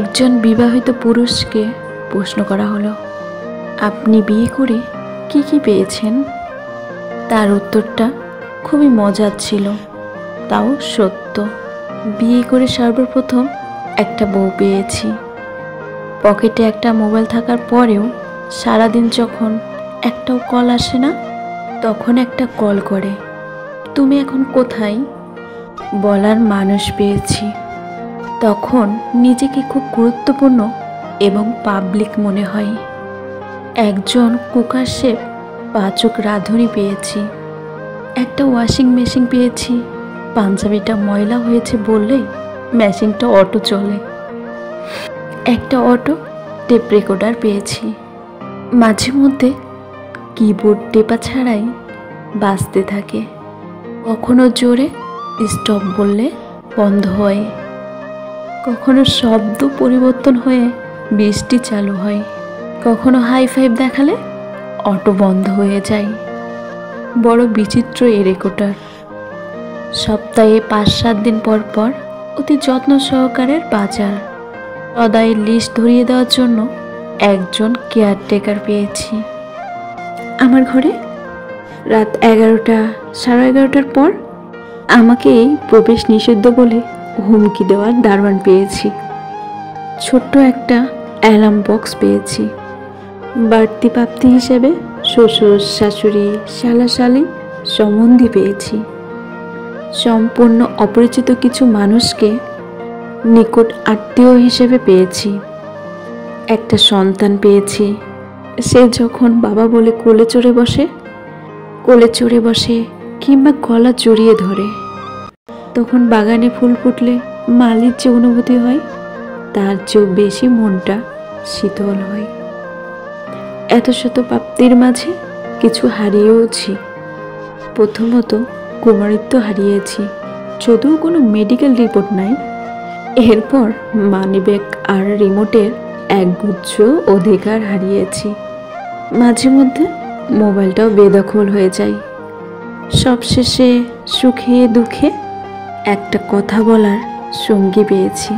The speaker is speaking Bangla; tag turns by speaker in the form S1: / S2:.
S1: একজন বিবাহিত পুরুষকে প্রশ্ন করা হলো, আপনি বিয়ে করে কি কি পেয়েছেন? তার উত্তরটা খুবই মজার ছিল, তাও সত্য। বিয়ে করে সর্বপ্রথম একটা বউ পেয়েছি। পকেটে একটা মোবাইল থাকার পরেও সারাদিন যখন একটাও কল আসে না, তখন একটা কল করে, তুমি এখন কোথায় বলার মানুষ পেয়েছি। তখন নিজেকে খুব গুরুত্বপূর্ণ এবং পাবলিক মনে হয়। একজন কুকার শেফ পাচক রাঁধুনি পেয়েছি। একটা ওয়াশিং মেশিন পেয়েছি, পাঞ্জাবিটা ময়লা হয়েছে বললেই মেশিনটা অটো চলে। একটা অটো টেপ রেকর্ডার পেয়েছি, মাঝে মধ্যে কিবোর্ড টেপা ছাড়াই বাজতে থাকে। কখনো জোরে স্টপ বললে বন্ধ হয়, কখনো শব্দ পরিবর্তন হয়ে বৃষ্টি চালু হয়, কখনো হাই ফাইভ দেখালে অটো বন্ধ হয়ে যায়। বড় বিচিত্র এই রেকর্ডার। সপ্তাহে 5-7 দিন পর পর অতি যত্ন সহকারের বাজার সদাইয়ের লিস্ট ধরিয়ে দেওয়ার জন্য একজন কেয়ারটেকার পেয়েছি। আমার ঘরে রাত 11টা, 11:30টার পর আমাকে প্রবেশ নিষিদ্ধ বলে হুমকি দেওয়ার দারোয়ান পেয়েছি। ছোট্ট একটা অ্যালার্ম বক্স পেয়েছি। বাড়তি প্রাপ্তি হিসেবে শ্বশুর শাশুড়ি শালা শালি সম্বন্ধী পেয়েছি। সম্পূর্ণ অপরিচিত কিছু মানুষকে নিকট আত্মীয় হিসেবে পেয়েছি। একটা সন্তান পেয়েছি। সে যখন বাবা বলে কোলে চড়ে বসে কিংবা গলা জড়িয়ে ধরে, তখন বাগানে ফুল ফুটলে মালির যে অনুভূতি হয়, তার চেয়েও বেশি মনটা শীতল হয়। এত শত প্রাপ্তির মাঝে কিছু হারিয়েওছি। প্রথমত কুমারিত্ব হারিয়েছি, যদিও কোনো মেডিকেল রিপোর্ট নাই। এরপর মানিব্যাগ আর রিমোটের একগুচ্ছ অধিকার হারিয়েছি। মাঝে মধ্যে মোবাইলটাও বেদখল হয়ে যায়। সবশেষে সুখে দুঃখে একটা কথা বলার সঙ্গী পেয়েছি।